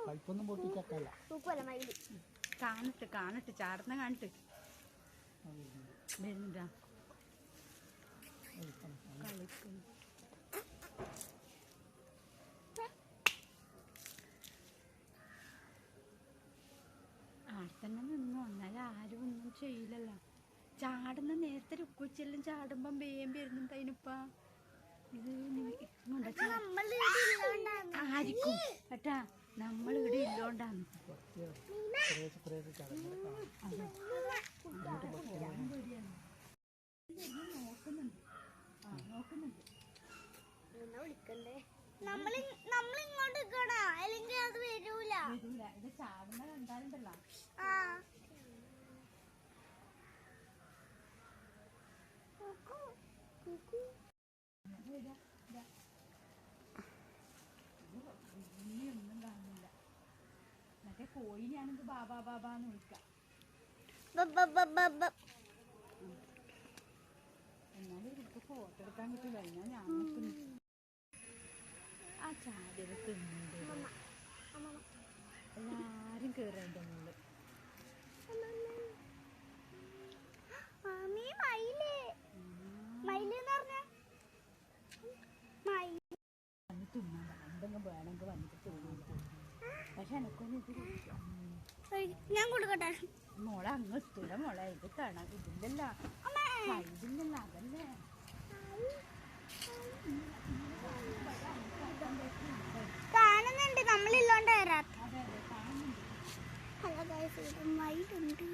പൈപ്പൊന്നും പൊട്ടിച്ചല്ല കാണിട്ട് കാണിട്ട് ചാടുന്ന കാണിട്ട് വരുന്നുണ്ടാ കളിക്കും. ആടത്തന്നെ നിന്നു എന്നാലും ആരും ഒന്നും ചെയ്യില്ലല്ലോ. ചാടുന്ന നേരത്തെ രുക്കുച്ചെല്ലാം ചാടുമ്പം വേം വരുന്നുണ്ട് അതിനിപ്പ ഇത് ആയിരിക്കും കേട്ടാ നമ്മളിവിടെ ഇല്ലോണ്ടാന്ന്. നോക്കുന്നുണ്ട് നമ്മളിങ്ങോട്ട് അല്ലെങ്കിൽ അത് വരൂല. ഇത് ചാടുന്ന കണ്ടാലുണ്ടല്ലോ. ഒന്നും കാണുന്നില്ല. മറ്റേ കോഴിനെയാണെങ്കിൽ ബാബാ ബാബാന്ന് വിളിക്കാം. എന്നാലും ഇവർക്ക് ഫോട്ടോ എടുക്കാൻ കിട്ടില്ല. ഞാൻ നോക്കുന്നു. ആ ചാടിയത് തിന്നുണ്ട്. എല്ലാരും കേറേണ്ട മുകളിൽ. തിന്നാൻ എന്തെങ്കിലും വേണമെങ്കിൽ വന്നിട്ട് തിന്നു. പക്ഷെ എനക്കൊന്നും ഇത് ഞാൻ കൊടുക്കട്ടെ മോളെ. അങ്ങ് എത്തൂല മോളെ. ഇത് കാണാൻ ഇതില്ലല്ലോ. ഇതില്ലല്ലോ. അതല്ലേ കാണുന്നുണ്ട്. നമ്മളില്ലോണ്ട് വരാത്ത. Hello guys, മയിലുണ്ട്.